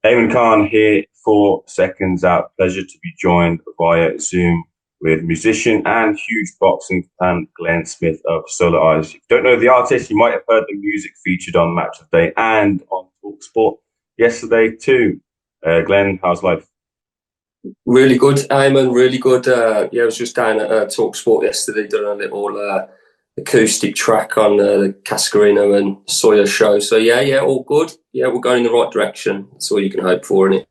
Eamon Khan here for Seconds Out. Pleasure to be joined via Zoom with musician and huge boxing fan Glen Smyth of Solar Eyes. If you don't know the artist, you might have heard the music featured on Match of the Day and on Talksport yesterday too. Glen, how's life? Really good, Eamon, really good. I was just down at Talksport yesterday doing a little acoustic track on the Cascarino and Sawyer show. So, yeah, all good. Yeah, we're going in the right direction. That's all you can hope for, innit?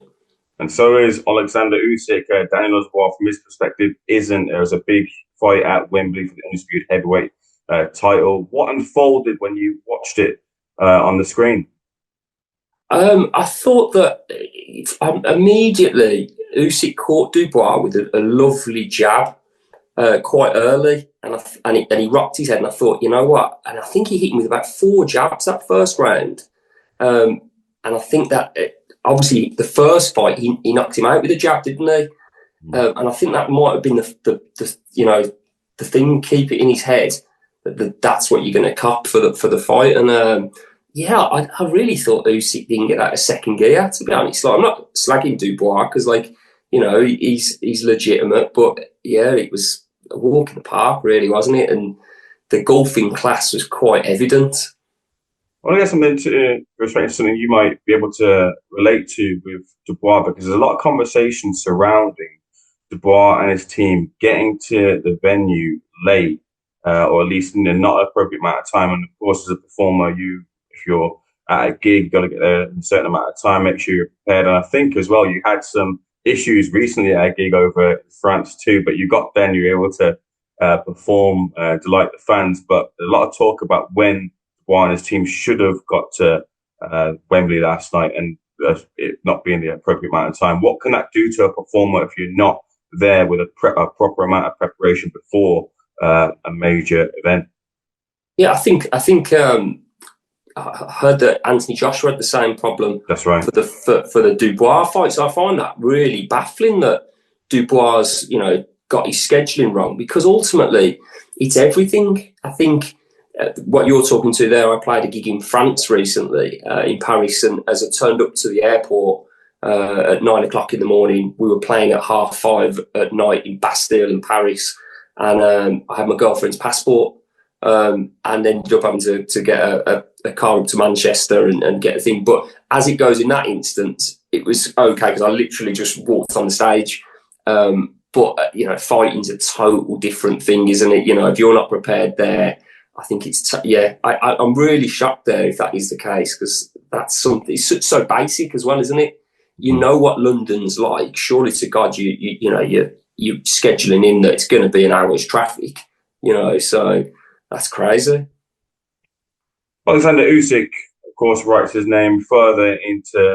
And so is Oleksandr Usyk. Daniel Dubois, from his perspective, isn't. There was a big fight at Wembley for the undisputed heavyweight title. What unfolded when you watched it on the screen? I thought that immediately Usyk caught Dubois with a lovely jab quite early, and he rocked his head, and I thought, you know what? And I think he hit him with about 4 jabs that first round. And I think that obviously the first fight he knocked him out with a jab, didn't he? And I think that might have been the thing. Keep it in his head that's what you're going to cop for the fight. And I really thought Usyk didn't get out of second gear, to be honest. Like, I'm not slagging Dubois because, he's legitimate, but yeah, it was a walk in the park, really, wasn't it? And the golfing class was quite evident. Well, I guess I'm going to go straight into something you might be able to relate to with Dubois, because there's a lot of conversation surrounding Dubois and his team getting to the venue late, or at least in a not appropriate amount of time. And of course, as a performer, if you're at a gig, you've got to get there in a certain amount of time, make sure you're prepared. And I think as well, you had some issues recently at a gig over in France too, but you got there and you were able to perform, delight the fans. But a lot of talk about when Dubois and his team should have got to Wembley last night and it not being the appropriate amount of time. What can that do to a performer if you're not there with a proper amount of preparation before a major event? Yeah, I think I heard that Anthony Joshua had the same problem. That's right. For the Dubois fight. So I find that really baffling that Dubois, got his scheduling wrong, because ultimately it's everything. I think what you're talking to there, I played a gig in France recently, in Paris, and as I turned up to the airport at 9 o'clock in the morning, we were playing at 5:30 at night in Bastille in Paris, and I had my girlfriend's passport. And ended up having to get a car up to Manchester and get a thing. But as it goes in that instance, it was okay because I literally just walked on the stage. But fighting's a total different thing, isn't it? If you're not prepared there, I think it's I'm really shocked there if that is the case, because that's something. It's so basic as well, isn't it? You know what London's like. Surely to God, you're scheduling in that it's going to be an hour's traffic. So. That's crazy. Oleksandr Usyk, of course, writes his name further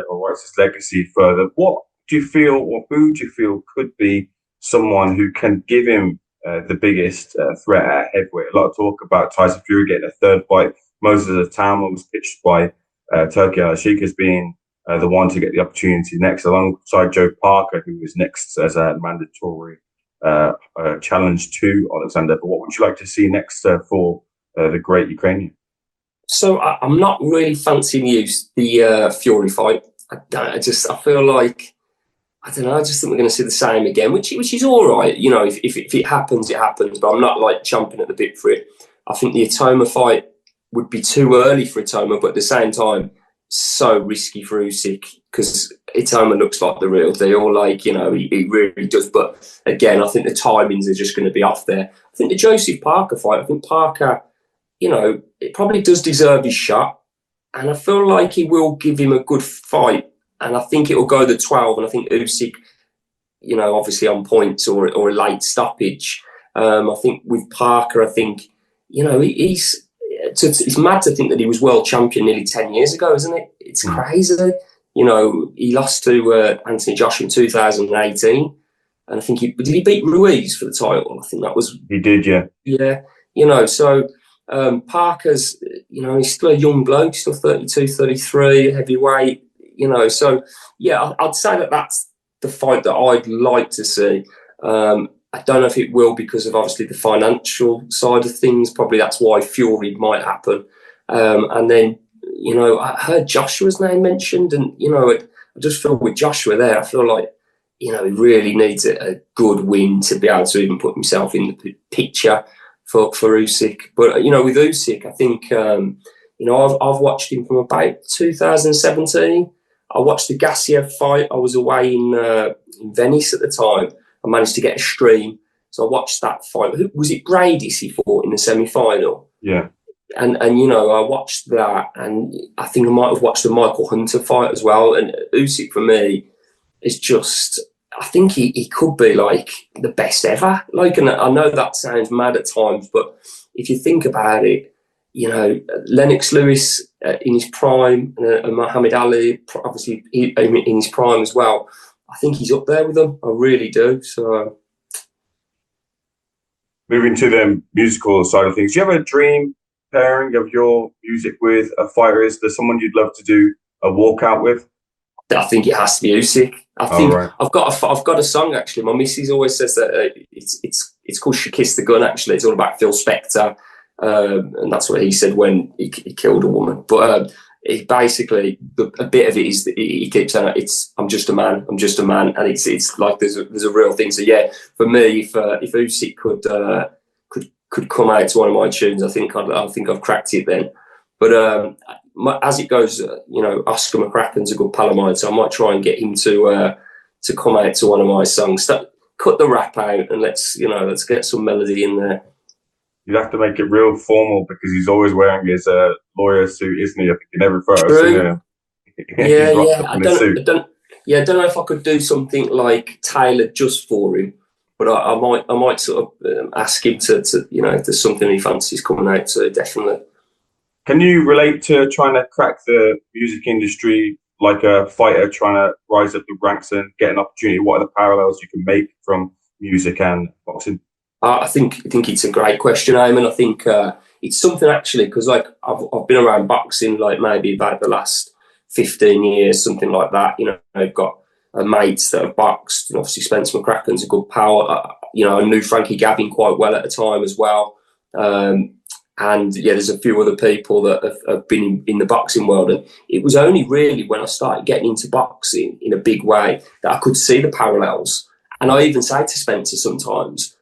writes his legacy further. What do you feel, or who do you feel could be someone who can give him the biggest threat at heavyweight? A lot of talk about Tyson Fury getting a third fight. Moses Atama was pitched by Turki Al-Sheikh as being the one to get the opportunity next, alongside Joe Parker, who is next as a mandatory challenge to Oleksandr. But what would you like to see next for the great Ukrainian? So I'm not really fancying the Fury fight. I feel like, I don't know, I just think we're going to see the same again, which is all right. If it happens, it happens. But I'm not like chomping at the bit for it. I think the Atoma fight would be too early for Atoma, but at the same time, so risky for Usyk, because Itama looks like the real deal. He really does. But again, I think the timings are just going to be off there. I think the Joseph Parker fight, I think Parker, it probably does deserve his shot. And I feel like he will give him a good fight. And I think it will go the 12. And I think Usyk, obviously on points or a late stoppage. I think with Parker, I think, it's mad to think that he was world champion nearly 10 years ago, isn't it? It's crazy. He lost to Anthony Joshua in 2018. And I think did he beat Ruiz for the title? I think that was... He did, yeah. Yeah. So Parker's, he's still a young bloke, still 32, 33, heavyweight, So, yeah, I'd say that that's the fight that I'd like to see. I don't know if it will, because of obviously the financial side of things. Probably that's why Fury might happen. And then, I heard Joshua's name mentioned, and, I just feel with Joshua there, I feel like, he really needs a good win to be able to even put himself in the picture for Usyk. But, with Usyk, I think, I've watched him from about 2017. I watched the Gassiev fight. I was away in Venice at the time. I managed to get a stream. So I watched that fight. Was it Bradis he fought in the semi-final? Yeah. And I watched that, and I think I might have watched the Michael Hunter fight as well. And Usyk, for me, is just, I think he could be like the best ever. And I know that sounds mad at times, but if you think about it, Lennox Lewis in his prime, and Muhammad Ali, obviously in his prime as well. I think he's up there with them. I really do. So, moving to the musical side of things, do you have a dream pairing of your music with a fighter? Is there someone you'd love to do a walkout with? I think it has to be Usyk. I think I've got a song actually. My missus always says that it's called "She Kissed the Gun." Actually, it's all about Phil Spector, and that's what he said when he killed a woman. But it basically, a bit of it is that he keeps saying, "I'm just a man, I'm just a man," and it's like there's a real thing. So yeah, for me, if Usyk could come out to one of my tunes, I think I've cracked it then. But as it goes, Oscar McCracken's a good pal of mine, so I might try and get him to come out to one of my songs. Cut the rap out and let's get some melody in there. You'd have to make it real formal because he's always wearing his lawyer suit, isn't he? I think in every photo. True. Yeah. I don't know if I could do something like tailored just for him, but I might sort of ask him to if there's something he fancies coming out to, definitely. Can you relate to trying to crack the music industry like a fighter trying to rise up the ranks and get an opportunity? What are the parallels you can make from music and boxing? I think it's a great question, Eamon. I think it's something actually because I've been around boxing like maybe about the last 15 years, something like that. I've got mates that have boxed, and obviously Spencer McCracken's a good pal. I knew Frankie Gavin quite well at the time as well. And yeah, there's a few other people that have been in the boxing world. And it was only really when I started getting into boxing in a big way that I could see the parallels. And I even say to Spencer sometimes,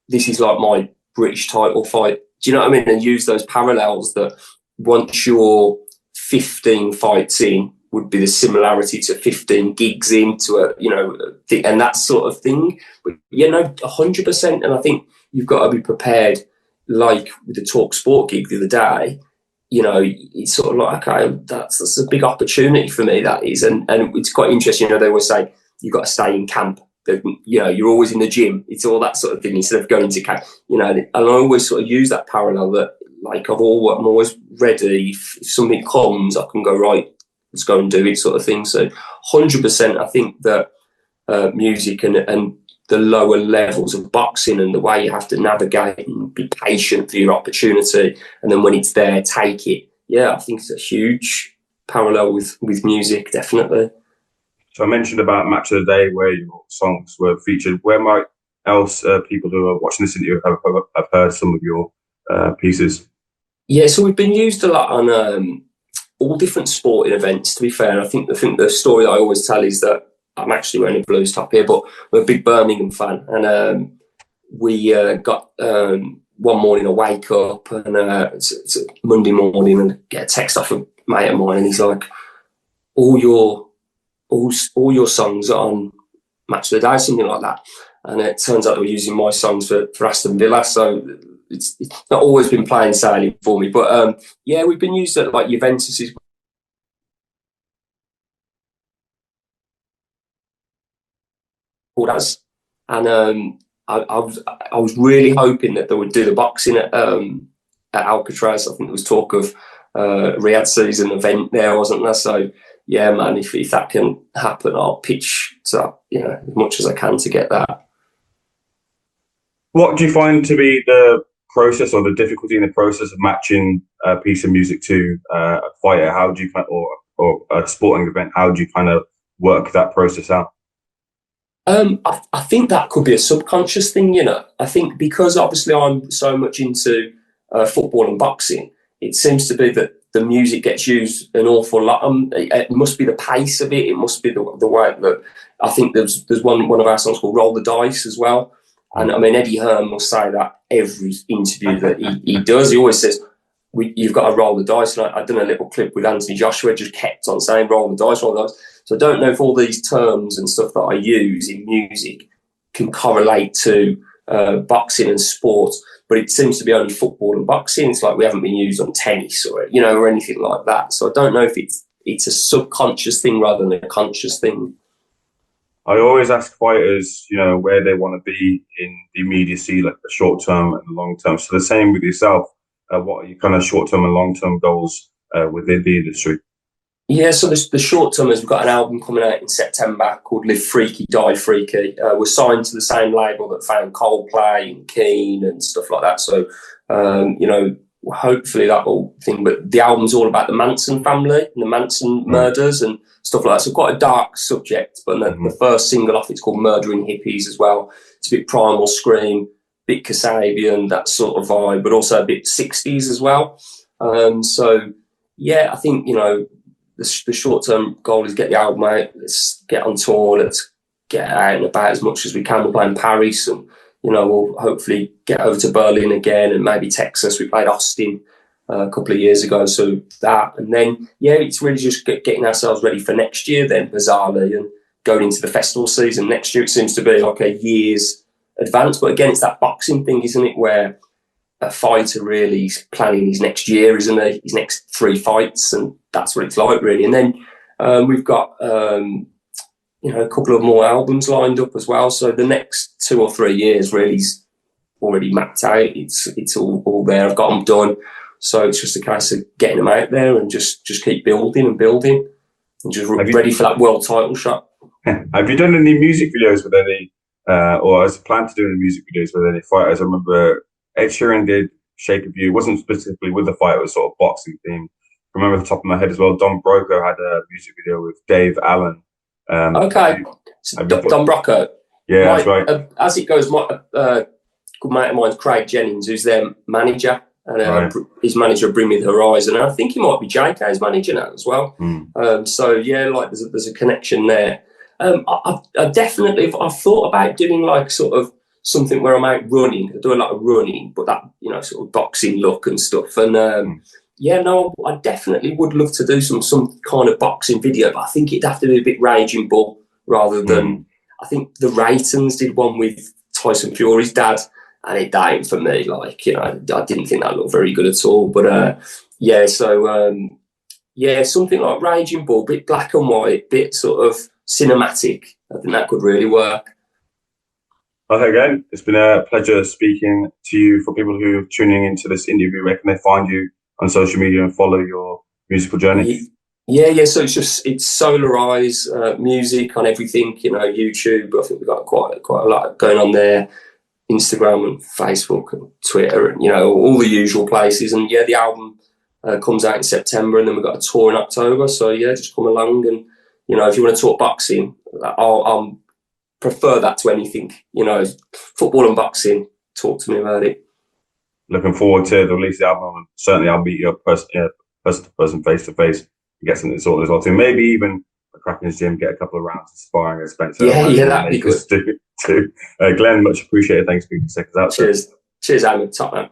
this is like my British title fight. Do you know what I mean? And use those parallels that once you're 15 fights in would be the similarity to 15 gigs into and that sort of thing. But 100%. And I think you've got to be prepared. Like with the Talk Sport gig the other day, it's sort of like, okay, that's a big opportunity for me, that is. And it's quite interesting, they always say you've got to stay in camp. That, you're always in the gym. It's all that sort of thing instead of going to camp. And I always sort of use that parallel that, like, I'm always ready. If something comes, I can go, right, let's go and do it, sort of thing. So 100%, I think that music and the lower levels of boxing and the way you have to navigate and be patient for your opportunity, and then when it's there, take it. Yeah, I think it's a huge parallel with music, definitely. So I mentioned about Match of the Day where your songs were featured. Where might else people who are watching this interview have heard some of your pieces? Yeah, so we've been used a lot on all different sporting events, to be fair. I think the story that I always tell is that I'm actually wearing a Blues top here, but I'm a big Birmingham fan. And we got one morning I wake up and it's a Monday morning and get a text off a mate of mine, and he's like, all your songs are on Match of the Day, something like that. And it turns out they were using my songs for Aston Villa, so it's not always been plain sailing for me. But we've been used at like Juventus's as, and I was really hoping that they would do the boxing at Alcatraz. I think there was talk of Riyadh season event there, wasn't there? So yeah, man, if that can happen, I'll pitch to as much as I can to get that. What do you find to be the process or the difficulty in the process of matching a piece of music to a fighter? How do you or a sporting event? How do you kind of work that process out? I think that could be a subconscious thing, I think because obviously I'm so much into football and boxing, it seems to be that the music gets used an awful lot. It must be the pace of it. It must be the way that I think there's one of our songs called "Roll the Dice" as well. And I mean, Eddie Hearn will say that every interview that he does. He always says, "You've got to roll the dice." And I've done a little clip with Anthony Joshua, just kept on saying, "Roll the dice, roll the dice." So I don't know if all these terms and stuff that I use in music can correlate to boxing and sports, but it seems to be only football and boxing. It's like we haven't been used on tennis or anything like that. So I don't know if it's a subconscious thing rather than a conscious thing. I always ask fighters, where they want to be in the immediacy, like the short term and the long term. So the same with yourself. What are your kind of short term and long term goals within the industry? Yeah, so the short term is we've got an album coming out in September called Live Freaky, Die Freaky. We're signed to the same label that found Coldplay and Keane and stuff like that. So, hopefully that whole thing. But the album's all about the Manson family and the Manson murders and stuff like that. So quite a dark subject. But the first single off it's called Murdering Hippies as well. It's a bit Primal Scream, bit Kasabian, that sort of vibe, but also a bit 60s as well. So, yeah, I think, the short-term goal is get the album out. Let's get on tour. Let's get out and about as much as we can. We're playing Paris, and we'll hopefully get over to Berlin again, and maybe Texas. We played Austin a couple of years ago, so that. And then it's really just getting ourselves ready for next year. Then bizarrely, and going into the festival season next year. It seems to be like a year's advance, but again, it's that boxing thing, isn't it? Where a fighter really is planning his next year, isn't he? His next 3 fights, and that's what it's like, really. And then we've got, a couple of more albums lined up as well. So the next 2 or 3 years really is already mapped out. It's all there. I've got them done. So it's just a case of getting them out there and just keep building and just ready for that world title shot. Have you done any music videos with any, or has a plan to do any music videos with any fighters? I remember Ed Sheeran did Shape of You. It wasn't specifically with the fight, it was sort of boxing themed. I remember off the top of my head as well, Don Broco had a music video with Dave Allen. Okay. Don Broco. Yeah, that's right. As it goes, my good mate of mine, Craig Jennings, who's their manager, and his manager Bring Me the Horizon. And I think he might be JK's manager now as well. So, yeah, like there's a connection there. I've definitely thought about doing like sort of something where I'm out running. I do a lot of running, but that, sort of boxing look and stuff. And I definitely would love to do some kind of boxing video, but I think it'd have to be a bit Raging Bull rather than, I think the Raytons did one with Tyson Fury's dad, and it ain't for me. Like, I didn't think that looked very good at all. But something like Raging Bull, bit black and white, bit sort of cinematic. I think that could really work. Okay, again, it's been a pleasure speaking to you. For people who are tuning into this interview, where can they find you on social media and follow your musical journey? Yeah. So it's Solar Eyes music on everything. YouTube. I think we've got quite a lot going on there. Instagram and Facebook and Twitter and all the usual places. And the album comes out in September, and then we've got a tour in October. So just come along, and if you want to talk boxing, I'll prefer that to anything. Football and boxing. Talk to me about it. Looking forward to the release of the album, and certainly I'll meet you up person to person, face to face, and get something sorted as well too. Maybe even a crack in his gym, get a couple of rounds of sparring at Spencer. That'd be good. Glenn, much appreciated. Thanks for being out. Cheers, Ahmed. Top man.